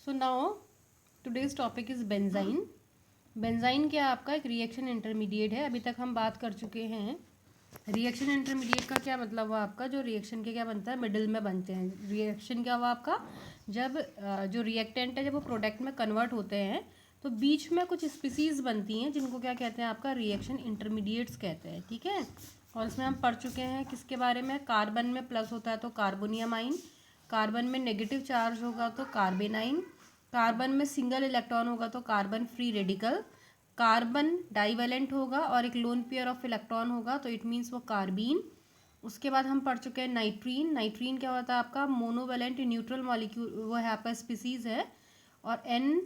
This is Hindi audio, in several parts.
So now today's topic is benzene. Benzene क्या आपका एक रिएक्शन इंटरमीडिएट है। अभी तक हम बात कर चुके हैं रिएक्शन इंटरमीडिएट का क्या मतलब हुआ आपका, जो रिएक्शन के क्या बनता है, मिडिल में बनते हैं। रिएक्शन क्या हुआ आपका, जब जो रिएक्टेंट है जब वो प्रोडक्ट में कन्वर्ट होते हैं तो बीच में कुछ स्पीसीज बनती हैं जिनको क्या कहते हैं आपका, रिएक्शन इंटरमीडिएट्स कहते हैं। ठीक है, और इसमें हम पढ़ चुके हैं किसके बारे में, कार्बन में प्लस होता है तो कार्बोनियम आइन, कार्बन में नेगेटिव चार्ज होगा तो कार्बेनाइन, कार्बन में सिंगल इलेक्ट्रॉन होगा तो carbon free radical, carbon divalent होगा और एक लोन पेयर ऑफ इलेक्ट्रॉन होगा तो इट मीन्स वो कार्बीन। उसके बाद हम पढ़ चुके हैं नाइट्रीन। नाइट्रीन क्या होता है आपका, मोनोवेलेंट न्यूट्रल मॉलिक्यूल, वो है आपका स्पीसीज है और एन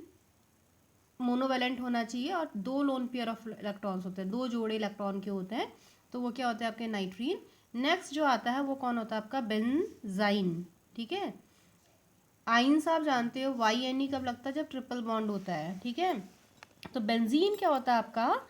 मोनोवेलेंट होना चाहिए और दो लोन पेयर ऑफ इलेक्ट्रॉन्स होते हैं, दो जोड़े इलेक्ट्रॉन के होते हैं, तो वो क्या होते हैं आपके नाइट्रीन। नेक्स्ट जो आता है वो कौन होता है आपका, बेंजाइन। ठीक है, आइंस आप जानते हो YNE कब लगता है, जब ट्रिपल बॉन्ड होता है। ठीक है, तो बेंजीन क्या होता है आपका,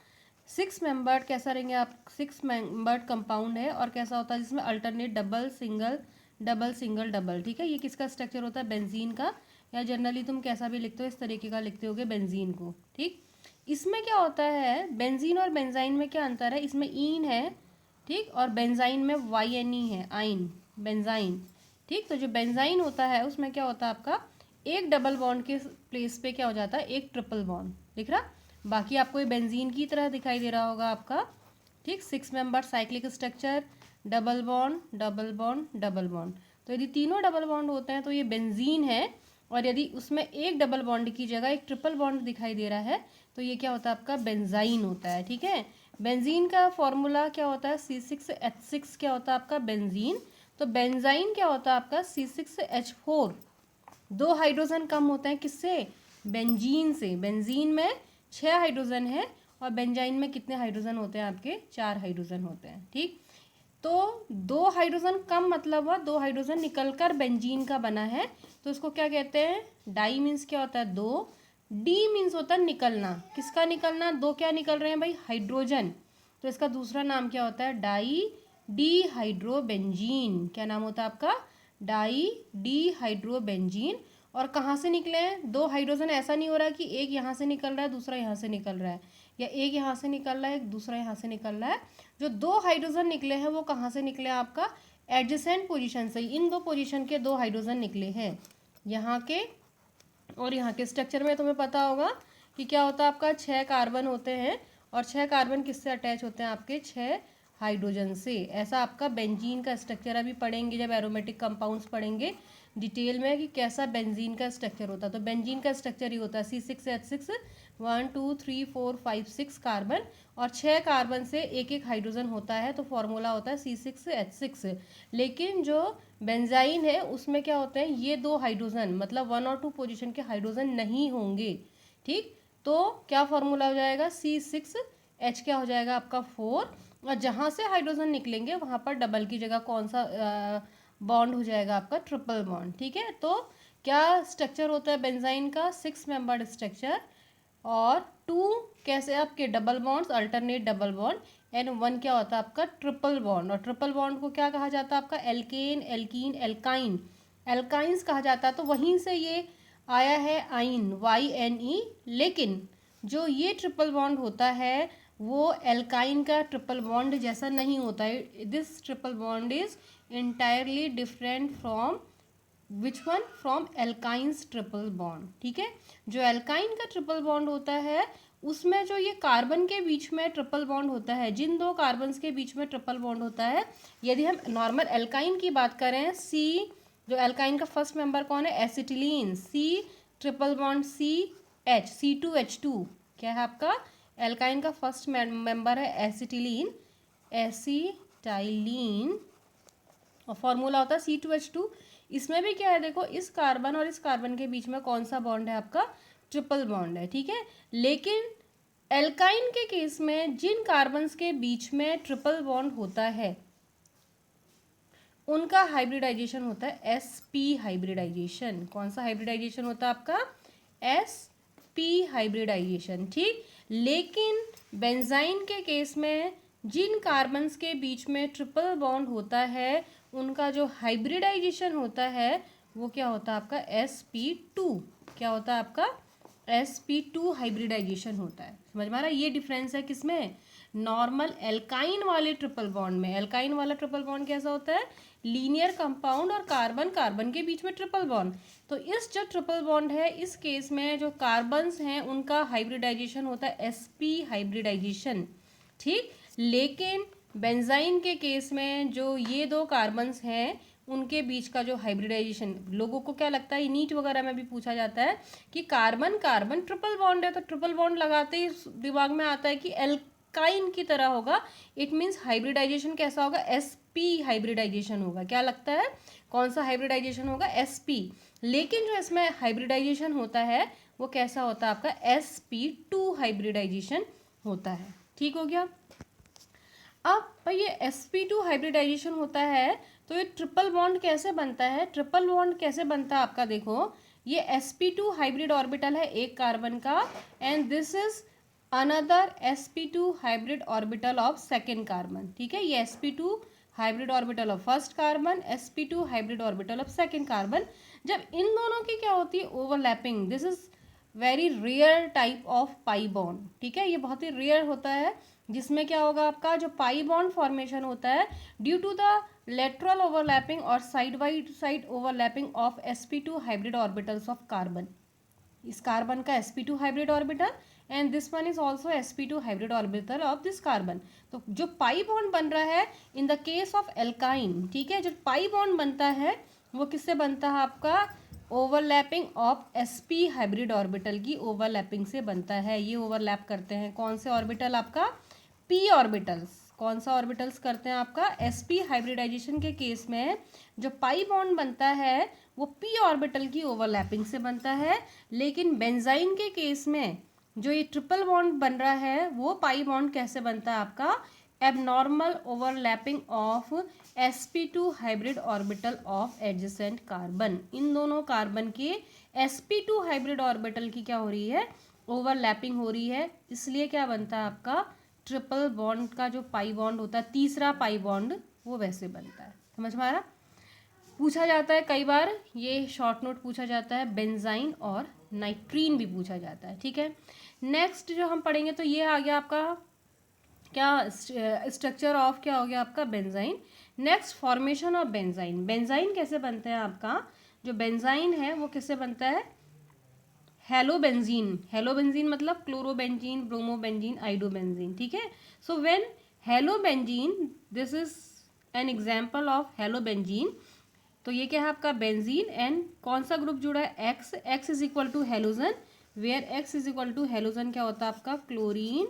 6 मेंबर्ड, कैसा रहेंगे आप, 6 मेंबर्ड कंपाउंड है और कैसा होता है जिसमें alternate double single double single double. ठीक है, ये किसका स्ट्रक्चर होता है, बेंजीन का, या जनरली तुम कैसा भी लिखते हो इस तरीके का लिखते होगे बेंजीन को। ठीक, इसमें क्या होता है, बेंजीन और बेंजाइन में क्या अंतर है, इसमें ईन है, ठीक, और बेंजाइन में YNE है, आइन, बेंजाइन। ठीक, तो जो बेंजाइन होता है उसमें क्या होता है आपका, एक डबल बॉन्ड के प्लेस पे क्या हो जाता है, एक ट्रिपल बॉन्ड दिख रहा। बाकी आपको ये बेंजीन की तरह दिखाई दे रहा होगा आपका। ठीक, 6 member cyclic structure, double bond double bond double bond. तो यदि तीनों डबल बॉन्ड होते हैं तो ये बेंजीन है, और यदि उसमें एक डबल बॉन्ड की जगह एक ट्रिपल बॉन्ड दिखाई दे रहा है तो ये क्या होता है आपका, बेंजाइन होता है। ठीक है, बेंजीन का फॉर्मूला क्या होता है, C6H6 क्या होता है आपका, बेंजीन। तो बेंजाइन क्या होता है आपका, C6H4। दो हाइड्रोजन कम होते हैं किससे, बेंजीन से। बेंजीन में 6 हाइड्रोजन है और बेंजाइन में कितने हाइड्रोजन होते हैं आपके, 4 हाइड्रोजन होते हैं। ठीक, तो 2 हाइड्रोजन कम मतलब हुआ 2 हाइड्रोजन निकलकर बेंजीन का बना है, तो इसको क्या कहते हैं, डाई मीन्स क्या होता है, 2, डी मीन्स होता है निकलना। किसका निकलना, दो क्या निकल रहे हैं भाई, हाइड्रोजन, तो इसका दूसरा नाम क्या होता है, डाई डी हाइड्रोबेंजीन। क्या नाम होता है आपका, डाई डी हाइड्रोबेंजीन। और कहाँ से निकले हैं, दो हाइड्रोजन, ऐसा नहीं हो रहा कि एक यहाँ से निकल रहा है दूसरा यहाँ से निकल रहा है, या एक यहाँ से निकल रहा है एक दूसरा यहाँ से निकल रहा है। जो दो हाइड्रोजन निकले हैं वो कहाँ से निकले हैं आपका, एडजेसेंट पोजीशन से। इन दो पोजीशन के दो हाइड्रोजन निकले हैं, यहाँ के और यहाँ के। स्ट्रक्चर में तुम्हें पता होगा कि क्या होता है आपका, 6 कार्बन होते हैं और 6 कार्बन किससे अटैच होते हैं आपके, 6 हाइड्रोजन से। ऐसा आपका बेंजीन का स्ट्रक्चर अभी पढ़ेंगे जब एरोमेटिक कंपाउंड्स पढ़ेंगे डिटेल में कि कैसा बेंजीन का स्ट्रक्चर होता है। तो बेंजीन का स्ट्रक्चर ही होता है C6H6, 1 2 3 4 5 6 कार्बन, और 6 कार्बन से एक एक हाइड्रोजन होता है, तो फॉर्मूला होता है C6H6। लेकिन जो बेंजाइन है उसमें क्या होते हैं, ये दो हाइड्रोजन मतलब 1 और 2 पोजीशन के हाइड्रोजन नहीं होंगे। ठीक, तो क्या फॉर्मूला हो जाएगा, C6H क्या हो जाएगा आपका 4, और जहाँ से हाइड्रोजन निकलेंगे वहाँ पर डबल की जगह कौन सा बॉन्ड हो जाएगा आपका, ट्रिपल बॉन्ड। ठीक है, तो क्या स्ट्रक्चर होता है बेंजाइन का, 6 मेंबर्ड स्ट्रक्चर, और 2 कैसे आपके double bonds, alternate double bond, and 1 क्या होता है आपका, ट्रिपल बॉन्ड। और ट्रिपल बॉन्ड को क्या कहा जाता है आपका, एल्केन, एल्कीन, एल्काइन, एल्काइंस कहा जाता है। तो वहीं से ये आया है आइन, YNE। लेकिन जो ये ट्रिपल बॉन्ड होता है वो एल्काइन का ट्रिपल बॉन्ड जैसा नहीं होता है। This triple bond is entirely different from which one, from alkynes triple bond. ठीक है, जो एल्काइन का ट्रिपल बॉन्ड होता है उसमें जो ये कार्बन के बीच में ट्रिपल बॉन्ड होता है, जिन दो कार्बन्स के बीच में ट्रिपल बॉन्ड होता है, यदि हम नॉर्मल एल्काइन की बात करें, सी, जो एल्काइन का फर्स्ट मेंबर कौन है, acetylene, C triple bond CH, C2H2 क्या है आपका, एल्काइन का फर्स्ट मेंबर है एसिटिलीन, एसिटाइलीन, और फॉर्मूला होता है C2H2। इसमें भी क्या है देखो, इस कार्बन और इस कार्बन के बीच में कौन सा बॉन्ड है आपका, ट्रिपल बॉन्ड है। ठीक है, लेकिन एल्काइन के केस में जिन कार्बन्स के बीच में ट्रिपल बॉन्ड होता है उनका हाइब्रिडाइजेशन होता है sp हाइब्रिडाइजेशन। कौन सा हाइब्रिडाइजेशन होता है आपका, sp हाइब्रिडाइजेशन। ठीक, लेकिन बेंजाइन के केस में जिन कार्बन्स के बीच में ट्रिपल बॉन्ड होता है उनका जो हाइब्रिडाइजेशन होता है वो क्या होता है आपका, sp2। क्या होता है आपका sp2 हाइब्रिडाइजेशन होता है। समझ में आ रहा है? ये डिफरेंस है किसमें, नॉर्मल एल्काइन वाले ट्रिपल बॉन्ड में। एल्काइन वाला ट्रिपल बॉन्ड कैसा होता है, लीनियर कंपाउंड और कार्बन कार्बन के बीच में ट्रिपल बॉन्ड। तो इस जो ट्रिपल बॉन्ड है इस केस में जो कार्बन्स हैं उनका हाइब्रिडाइजेशन होता है sp हाइब्रिडाइजेशन, ठीक। लेकिन बेंजाइन के केस में जो ये दो कार्बन्स हैं उनके बीच का जो हाइब्रिडाइजेशन, लोगों को क्या लगता है, नीट वगैरह में भी पूछा जाता है कि कार्बन कार्बन ट्रिपल बॉन्ड है, तो ट्रिपल बॉन्ड लगाते ही दिमाग में आता है कि एल्काइन की तरह होगा। इट मीन्स हाइब्रिडाइजेशन कैसा होगा, sp हाइब्रिडाइजेशन होगा। क्या लगता है, कौन सा हाइब्रिडाइजेशन होगा, sp। लेकिन जो इसमें हाइब्रिडाइजेशन होता है वो कैसा होता है आपका, sp2 हाइब्रिडाइजेशन होता है। ठीक हो गया। अब भाई ये sp2 हाइब्रिडाइजेशन होता है तो ये ट्रिपल बॉन्ड कैसे बनता है, ट्रिपल बॉन्ड कैसे बनता है आपका, देखो ये sp2 हाइब्रिड ऑर्बिटल है एक कार्बन का, and this is another sp2 hybrid orbital of second carbon. ठीक है, ये sp2 hybrid orbital of first carbon, sp2 hybrid orbital of second carbon. जब इन दोनों की क्या होती है, overlapping, this is very rare type of pi bond. ठीक है, ये बहुत ही रेयर होता है, जिसमें क्या होगा आपका जो पाई बॉन्ड फॉर्मेशन होता है due to the lateral overlapping और side by side overlapping of sp2 hybrid orbitals of carbon. इस कार्बन का sp2 hybrid orbital and this one is also sp2 hybrid orbital of this carbon. तो जो पाई बॉन्ड बन रहा है in the case of alkyne, ठीक है, जो पाई बॉन्ड बनता है वो किससे बनता है आपका, overlapping of sp hybrid orbital की ओवरलैपिंग से बनता है। ये ओवरलैप करते हैं कौन से ऑर्बिटल, आपका p ऑर्बिटल्स। कौन सा ऑर्बिटल्स करते हैं आपका, sp हाइब्रिडाइजेशन के केस में जो पाई बॉन्ड बनता है वो p ऑर्बिटल की ओवरलैपिंग से बनता है। लेकिन बेंजाइन के केस में जो ये ट्रिपल बॉन्ड बन रहा है वो पाई बॉन्ड कैसे बनता है आपका, abnormal overlapping of sp2 hybrid orbital of adjacent carbon. इन दोनों कार्बन के sp2 हाइब्रिड ऑर्बिटल की क्या हो रही है, ओवरलैपिंग हो रही है, इसलिए क्या बनता है आपका ट्रिपल बॉन्ड का जो पाई बॉन्ड होता है, तीसरा पाई बॉन्ड, वो वैसे बनता है। समझ में आ रहा? पूछा जाता है कई बार, ये शॉर्ट नोट पूछा जाता है, बेंजाइन और नाइट्रीन भी पूछा जाता है। ठीक है, नेक्स्ट जो हम पढ़ेंगे तो ये आ गया आपका क्या, स्ट्रक्चर ऑफ क्या हो गया आपका, benzene. Next formation of benzene. Benzene कैसे बनते हैं आपका, जो बेंजाइन है वो किससे बनता है, हेलोबेंजीन। हेलोबेंजीन मतलब क्लोरोबेंजीन, ब्रोमोबेंजीन, आइडोबेंजीन। ठीक है, so when halobenzene, this is an example of halobenzene. तो ये क्या है आपका बेंजीन, एंड कौन सा ग्रुप जुड़ा है, X. X is equal to halogen, where X is equal to halogen क्या होता है आपका, क्लोरीन,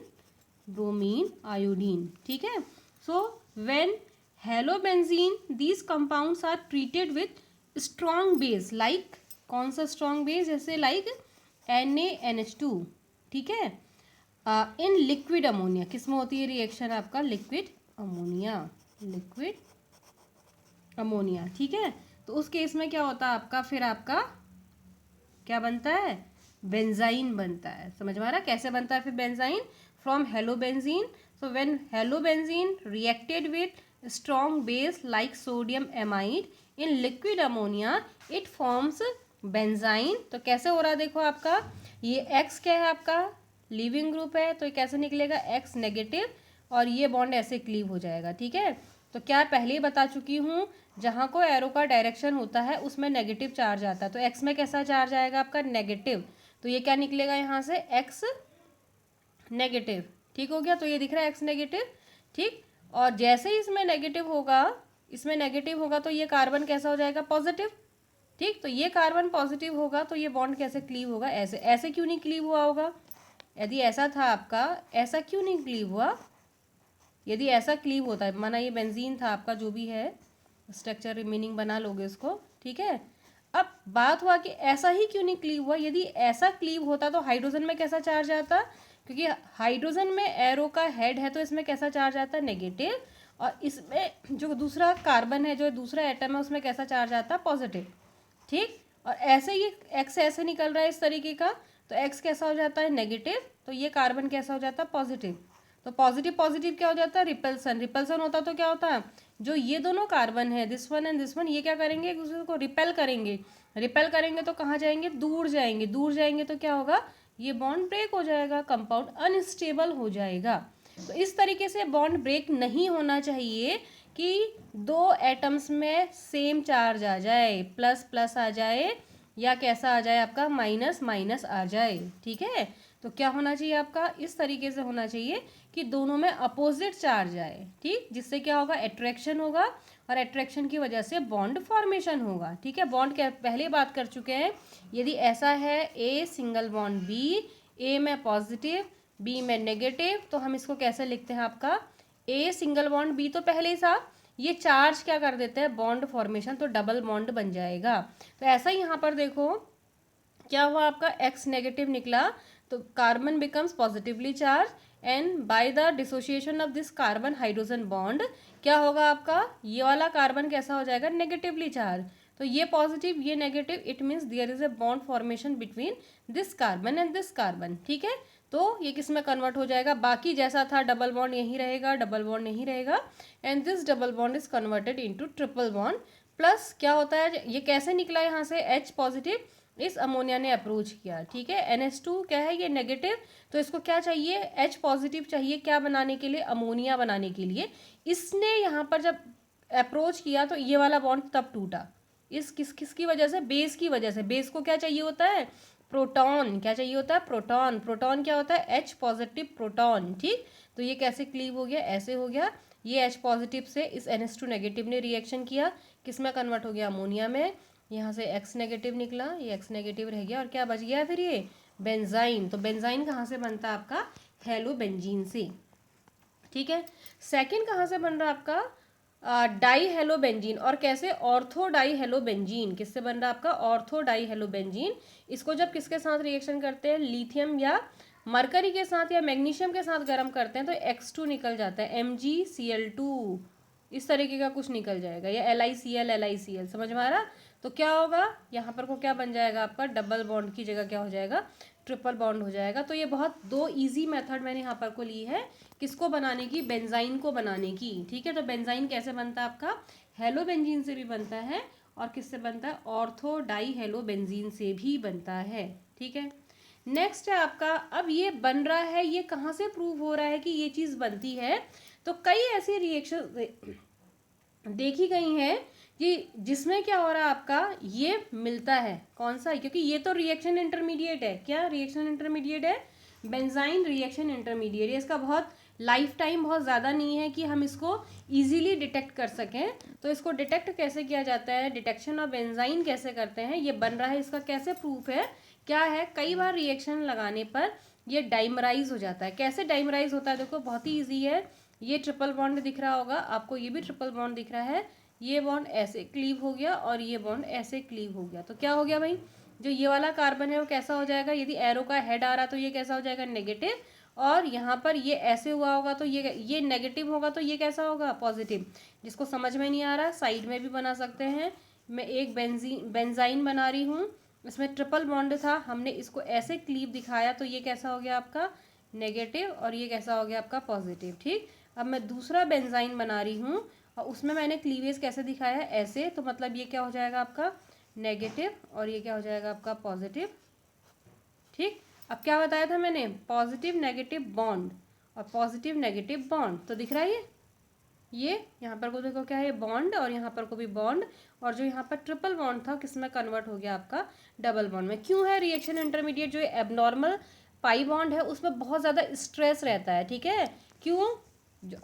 ब्रोमीन, आयोडीन। ठीक है, so when halobenzene these compounds are treated with strong base, like कौन सा स्ट्रॉन्ग बेस, जैसे लाइक NaNH2। ठीक है, इन लिक्विड अमोनिया, किस में होती है रिएक्शन आपका, लिक्विड अमोनिया, लिक्विड अमोनिया। ठीक है, तो उस केस में क्या होता है आपका, फिर आपका क्या बनता है, बेंजाइन बनता है। समझ में आ रहा है कैसे बनता है फिर benzyne, from halobenzene. So when halobenzene reacted with strong base like sodium amide in liquid ammonia it forms benzyne. तो कैसे हो रहा है देखो आपका, ये X क्या है आपका, लीविंग ग्रुप है, तो ये कैसे निकलेगा, X नेगेटिव, और ये बॉन्ड ऐसे क्लीव हो जाएगा। ठीक है, तो क्या पहले ही बता चुकी हूँ, जहाँ को एरो का डायरेक्शन होता है उसमें नेगेटिव चार्ज आता है, तो X में कैसा चार्ज आएगा आपका, नेगेटिव। तो ये क्या निकलेगा यहाँ से, X नेगेटिव। ठीक हो गया, तो ये दिख रहा है X नेगेटिव। ठीक, और जैसे ही इसमें नेगेटिव होगा, इसमें नेगेटिव होगा तो ये कार्बन कैसा हो जाएगा, पॉजिटिव। ठीक, तो ये कार्बन पॉजिटिव होगा तो ये बॉन्ड कैसे क्लीव होगा, ऐसे। ऐसे क्यों नहीं क्लीव हुआ होगा, यदि ऐसा था आपका, ऐसा क्यों नहीं क्लीव हुआ, यदि ऐसा क्लीव होता है, माना ये बेंजीन था आपका, जो भी है स्ट्रक्चर रिमेनिंग बना लोगे इसको। ठीक है, अब बात हुआ कि ऐसा ही क्यों नहीं क्लीव हुआ, यदि ऐसा क्लीव होता तो हाइड्रोजन में कैसा चार्ज आता, क्योंकि हाइड्रोजन में एरो का हेड है तो इसमें कैसा चार्ज आता है, नेगेटिव, और इसमें जो दूसरा कार्बन है, जो दूसरा एटम है, उसमें कैसा चार्ज आता है, पॉजिटिव। ठीक, और ऐसे ही X ऐसे निकल रहा है इस तरीके का, तो X कैसा हो जाता है, नेगेटिव, तो ये कार्बन कैसा हो जाता है, पॉजिटिव। तो पॉजिटिव पॉजिटिव क्या हो जाता है, रिपल्सन। रिपल्सन होता तो क्या होता है, जो ये दोनों कार्बन है, this one and this one, ये क्या करेंगे, एक दूसरे को रिपेल करेंगे, रिपेल करेंगे तो कहाँ जाएंगे, दूर जाएंगे, दूर जाएंगे तो क्या होगा, ये बॉन्ड ब्रेक हो जाएगा, कंपाउंड अनस्टेबल हो जाएगा। तो इस तरीके से बॉन्ड ब्रेक नहीं होना चाहिए कि दो एटम्स में सेम चार्ज आ जाए, प्लस प्लस आ जाए या कैसा आ जाए आपका, माइनस माइनस आ जाए। ठीक है, तो क्या होना चाहिए आपका, इस तरीके से होना चाहिए कि दोनों में अपोजिट चार्ज आए। ठीक, जिससे क्या होगा, अट्रैक्शन होगा और अट्रैक्शन की वजह से बॉन्ड फॉर्मेशन होगा। ठीक है, बॉन्ड क्या पहले बात कर चुके हैं, यदि ऐसा है ए सिंगल बॉन्ड बी, ए में पॉजिटिव बी में नेगेटिव, तो हम इसको कैसे लिखते हैं आपका, ए सिंगल बॉन्ड बी, तो पहले ही था ये चार्ज क्या कर देते हैं, बॉन्ड फॉर्मेशन, तो डबल बॉन्ड बन जाएगा। तो ऐसा ही यहाँ पर देखो क्या हुआ आपका, एक्स नेगेटिव निकला, तो carbon becomes positively charge and by the dissociation of this carbon hydrogen bond क्या होगा आपका, ये वाला कार्बन कैसा हो जाएगा, नेगेटिवली चार्ज। तो ये पॉजिटिव ये negative, it means there is a bond formation between this carbon and this carbon. ठीक है, तो ये किस में कन्वर्ट हो जाएगा, बाकी जैसा था डबल बॉन्ड यहीं रहेगा, डबल बॉन्ड नहीं रहेगा, and this double bond is converted into triple bond. Plus क्या होता है, ये कैसे निकला यहाँ से, H पॉजिटिव, इस अमोनिया ने अप्रोच किया। ठीक है, NH2 क्या है, ये नेगेटिव, तो इसको क्या चाहिए, H पॉजिटिव चाहिए, क्या बनाने के लिए, अमोनिया बनाने के लिए। इसने यहाँ पर जब अप्रोच किया तो ये वाला बॉन्ड तब टूटा, इस किसकी वजह से, बेस की वजह से। बेस को क्या चाहिए होता है, प्रोटॉन, क्या चाहिए होता है, प्रोटॉन। प्रोटॉन क्या होता है, H पॉजिटिव प्रोटॉन। ठीक, तो ये कैसे क्लीव हो गया, ऐसे हो गया, ये H पॉजिटिव से इस NH2 नेगेटिव ने रिएक्शन किया, किस में कन्वर्ट हो गया, अमोनिया में। यहाँ से X नेगेटिव निकला, ये X नेगेटिव रह गया, और क्या बच गया फिर, ये बेंजाइन। तो बेंजाइन कहाँ से बनता है आपका, हेलोबेंजीन से। ठीक है, सेकंड कहाँ से बन रहा है आपका, डाई हेलोबेंजीन, और कैसे, ऑर्थो डाई हेलोबेंजीन। किससे बन रहा है आपका, ऑर्थो डाई हेलोबेंजीन। इसको जब किसके साथ रिएक्शन करते हैं, लिथियम या मरकरी के साथ या मैग्नीशियम के साथ गर्म करते हैं, तो X2 निकल जाता है, MgCl2, इस तरीके का कुछ निकल जाएगा, या LiCl, समझ में आ रहा। तो क्या होगा, यहाँ पर को क्या बन जाएगा आपका, डबल बॉन्ड की जगह क्या हो जाएगा, ट्रिपल बॉन्ड हो जाएगा। तो ये बहुत दो इजी मेथड मैंने यहाँ पर को ली है, किसको बनाने की, बेंजाइन को बनाने की। ठीक है, तो बेंजाइन कैसे बनता है आपका, हेलोबेंजीन से भी बनता है, और किससे बनता है, ऑर्थो डाई हेलोबेंजीन से भी बनता है। ठीक है, नेक्स्ट है आपका, अब ये बन रहा है, ये कहाँ से प्रूव हो रहा है कि ये चीज़ बनती है, तो कई ऐसी रिएक्शन देखी गई हैं कि जिसमें क्या हो रहा है आपका, ये मिलता है, कौन सा, क्योंकि ये तो रिएक्शन इंटरमीडिएट है, क्या रिएक्शन इंटरमीडिएट है, बेंजाइन रिएक्शन इंटरमीडिएट। ये इसका बहुत लाइफ टाइम बहुत ज़्यादा नहीं है कि हम इसको इजीली डिटेक्ट कर सकें। तो इसको डिटेक्ट कैसे किया जाता है, डिटेक्शन ऑफ बेंजाइन कैसे करते हैं, ये बन रहा है, इसका कैसे प्रूफ है, क्या है, कई बार रिएक्शन लगाने पर ये डाइमराइज हो जाता है। कैसे डाइमराइज होता है, देखो बहुत ही ईजी है, ये ट्रिपल बॉन्ड दिख रहा होगा आपको, ये भी ट्रिपल बॉन्ड दिख रहा है, ये बॉन्ड ऐसे क्लीव हो गया और ये बॉन्ड ऐसे क्लीव हो गया, तो क्या हो गया भाई, जो ये वाला कार्बन है वो कैसा हो जाएगा, यदि एरो का हेड आ रहा तो ये कैसा हो जाएगा, नेगेटिव, और यहाँ पर ये ऐसे हुआ होगा तो ये नेगेटिव होगा, तो ये कैसा होगा, पॉजिटिव। जिसको समझ में नहीं आ रहा साइड में भी बना सकते हैं, मैं एक बेंजाइन बना रही हूँ, इसमें ट्रिपल बॉन्ड था, हमने इसको ऐसे क्लीव दिखाया, तो ये कैसा हो गया आपका, नेगेटिव, और ये कैसा हो गया आपका, पॉजिटिव। ठीक, अब मैं दूसरा बेंजाइन बना रही हूँ और उसमें मैंने क्लीवेज कैसे दिखाया है, ऐसे, तो मतलब ये क्या हो जाएगा आपका, नेगेटिव, और ये क्या हो जाएगा आपका, पॉजिटिव। ठीक, अब क्या बताया था मैंने, पॉजिटिव नेगेटिव बॉन्ड और पॉजिटिव नेगेटिव बॉन्ड, तो दिख रहा है ये यहाँ पर को देखो क्या है, बॉन्ड, और यहाँ पर को भी बॉन्ड, और जो यहाँ पर ट्रिपल बॉन्ड था किस में कन्वर्ट हो गया आपका, डबल बॉन्ड में। क्यों है, रिएक्शन इंटरमीडिएट जो एबनॉर्मल पाई बॉन्ड है उसमें बहुत ज़्यादा स्ट्रेस रहता है। ठीक है, क्यों,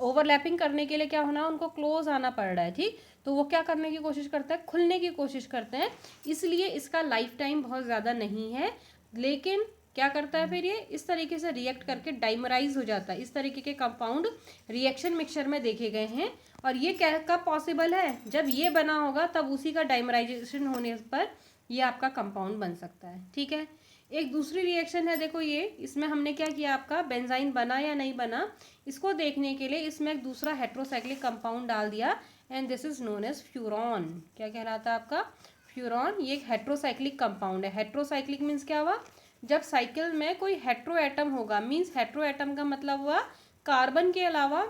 ओवरलैपिंग करने के लिए क्या होना है, उनको क्लोज आना पड़ रहा है। ठीक, तो वो क्या करने की कोशिश करता है, खुलने की कोशिश करते हैं, इसलिए इसका लाइफ टाइम बहुत ज़्यादा नहीं है, लेकिन क्या करता है फिर ये इस तरीके से रिएक्ट करके डाइमराइज हो जाता है। इस तरीके के कंपाउंड रिएक्शन मिक्सचर में देखे गए हैं, और ये क्या कब पॉसिबल है, जब ये बना होगा तब उसी का डाइमराइजेशन होने पर ये आपका कंपाउंड बन सकता है। ठीक है, एक दूसरी रिएक्शन है, देखो ये, इसमें हमने क्या किया, आपका बेंजाइन बना या नहीं बना, इसको देखने के लिए इसमें एक दूसरा हेट्रोसाइक्लिक कंपाउंड डाल दिया, and this is known as furan. क्या कहलाता है आपका, फ्यूरॉन। ये एक हेट्रोसाइक्लिक कंपाउंड है। हेट्रोसाइक्लिक मीन्स क्या हुआ, जब साइकिल में कोई हेट्रो एटम होगा, मीन्स हेट्रो एटम का मतलब हुआ कार्बन के अलावा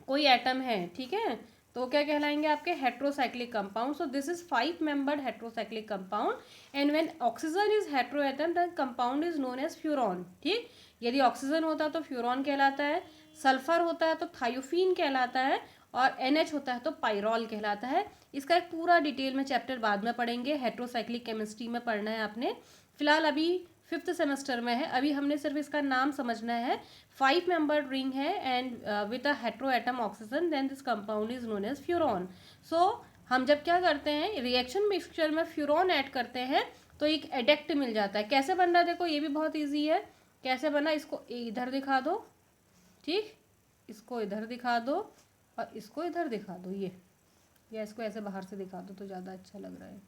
कोई एटम है। ठीक है, तो क्या कहलाएंगे आपके heterocyclic compound. So this is 5 membered heterocyclic compound and when oxygen is heteroatom then compound is known as furan. ठीक, यदि ऑक्सीजन होता है तो फ्यूरॉन कहलाता है, सल्फर होता है तो थायोफीन कहलाता है, और NH होता है तो पायरॉल कहलाता है. इसका एक पूरा डिटेल में चैप्टर बाद में पढ़ेंगे, हेट्रोसाइक्लिक केमिस्ट्री में पढ़ना है आपने. फिलहाल अभी 5th सेमेस्टर में है, अभी हमने सिर्फ इसका नाम समझना है. 5 मेंबर्ड रिंग है and with a heteroatom oxygen then this compound is known as furan. So हम जब क्या करते हैं, रिएक्शन मिक्सचर में फ्यूरॉन ऐड करते हैं तो एक एडेक्ट मिल जाता है. कैसे बन रहा है देखो, ये भी बहुत ईजी है. कैसे बना, इसको इधर दिखा दो, ठीक, इसको इधर दिखा दो और इसको इधर दिखा दो, ये, या इसको ऐसे बाहर से दिखा दो तो ज़्यादा अच्छा लग रहा है.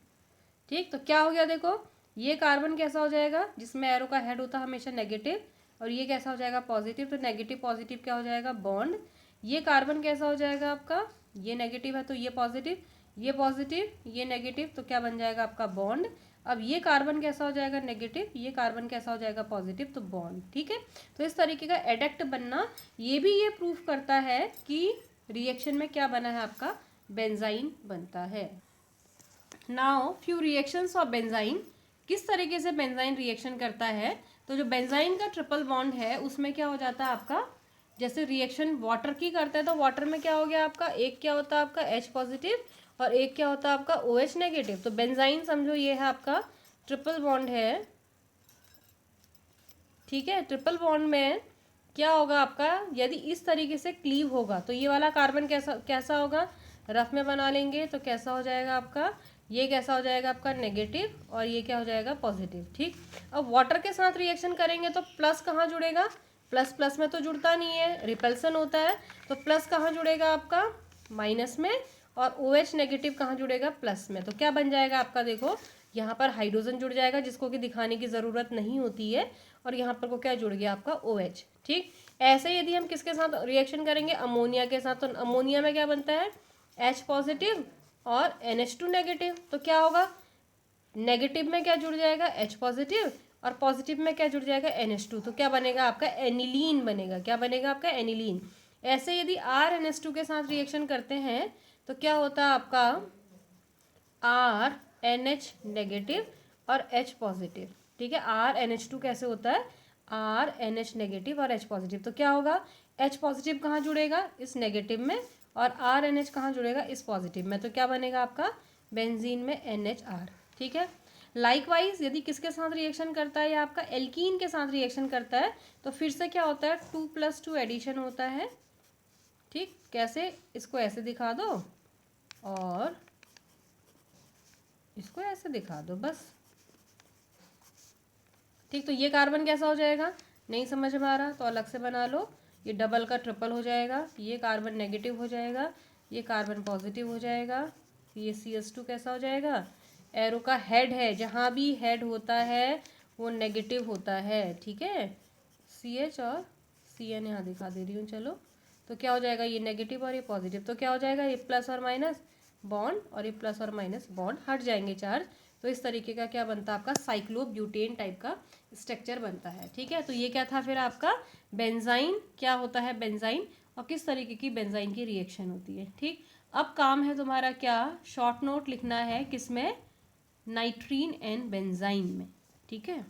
ठीक, तो क्या हो गया देखो, ये कार्बन कैसा हो जाएगा, जिसमें एरो का हेड होता है हमेशा नेगेटिव, और ये कैसा हो जाएगा पॉजिटिव. तो नेगेटिव पॉजिटिव क्या हो जाएगा, बॉन्ड. ये कार्बन कैसा हो जाएगा आपका, ये नेगेटिव है तो ये पॉजिटिव, ये पॉजिटिव, ये नेगेटिव, तो क्या बन जाएगा आपका बॉन्ड. अब ये कार्बन कैसा हो जाएगा नेगेटिव, ये कार्बन कैसा हो जाएगा पॉजिटिव, तो बॉन्ड. ठीक है, तो इस तरीके का एडेक्ट बनना, ये भी ये प्रूफ करता है कि रिएक्शन में क्या बना है आपका, बेंजाइन बनता है. Now few reactions of benzene. किस तरीके से बेंजाइन रिएक्शन करता है, तो जो बेंजाइन का ट्रिपल बॉन्ड है उसमें क्या हो जाता है आपका, जैसे रिएक्शन वाटर की करता है तो वाटर में क्या हो गया आपका, एक क्या होता है आपका H पॉजिटिव और एक क्या होता है आपका OH नेगेटिव. तो बेंजाइन समझो ये है आपका ट्रिपल बॉन्ड है. ठीक है, ट्रिपल बॉन्ड में क्या होगा आपका, यदि इस तरीके से क्लीव होगा तो ये वाला कार्बन कैसा कैसा होगा, रफ में बना लेंगे तो कैसा हो जाएगा आपका, ये कैसा हो जाएगा आपका नेगेटिव और ये क्या हो जाएगा पॉजिटिव. ठीक, अब वाटर के साथ रिएक्शन करेंगे तो प्लस कहाँ जुड़ेगा, प्लस प्लस में तो जुड़ता नहीं है, रिपल्सन होता है. तो प्लस कहाँ जुड़ेगा आपका, माइनस में, और OH नेगेटिव कहाँ जुड़ेगा, प्लस में. तो क्या बन जाएगा आपका, देखो यहाँ पर हाइड्रोजन जुड़ जाएगा जिसको कि दिखाने की ज़रूरत नहीं होती है, और यहाँ पर को क्या जुड़ गया आपका OH. ठीक, ऐसे यदि हम किसके साथ रिएक्शन करेंगे, अमोनिया के साथ, तो अमोनिया में क्या बनता है, H पॉजिटिव और NH2 नेगेटिव. तो क्या होगा, नेगेटिव में क्या जुड़ जाएगा, H पॉजिटिव, और पॉजिटिव में क्या जुड़ जाएगा, NH2. तो क्या बनेगा आपका, एनिलीन बनेगा. क्या बनेगा आपका, एनिलीन. ऐसे यदि RNH2 के साथ रिएक्शन करते हैं तो क्या होता है आपका, RNH नेगेटिव और H पॉजिटिव. ठीक है, RNH2 कैसे होता है, RNH नेगेटिव और H पॉजिटिव. तो क्या होगा, H पॉजिटिव कहाँ जुड़ेगा, इस नेगेटिव में, और RNH कहाँ जुड़ेगा, इस पॉजिटिव में. तो क्या बनेगा आपका, बेंजीन में NHR. ठीक है, लाइकवाइज यदि किसके साथ रिएक्शन करता है, या आपका एल्कीन के साथ रिएक्शन करता है तो फिर से क्या होता है, 2+2 एडिशन होता है. ठीक, कैसे, इसको ऐसे दिखा दो और इसको ऐसे दिखा दो बस. ठीक, तो ये कार्बन कैसा हो जाएगा, नहीं समझ में आ रहा तो अलग से बना लो. ये डबल का ट्रिपल हो जाएगा, ये कार्बन नेगेटिव हो जाएगा, ये कार्बन पॉजिटिव हो जाएगा, ये CH2 कैसा हो जाएगा, एरो का हेड है, जहाँ भी हेड होता है वो नेगेटिव होता है. ठीक है, CH और CN यहाँ दिखा दे रही हूँ. चलो, तो क्या हो जाएगा, ये नेगेटिव और ये पॉजिटिव. तो क्या हो जाएगा, ये प्लस और माइनस बॉन्ड, और ये प्लस और माइनस बॉन्ड हट जाएंगे चार्ज. तो इस तरीके का क्या बनता है आपका, साइक्लोब्यूटेन टाइप का स्ट्रक्चर बनता है. ठीक है, तो ये क्या था फिर आपका बेंजाइन. क्या होता है बेंजाइन और किस तरीके की बेंजाइन की रिएक्शन होती है. ठीक, अब काम है तुम्हारा क्या, शॉर्ट नोट लिखना है किसमें, नाइट्रीन एंड बेंजाइन में. ठीक है.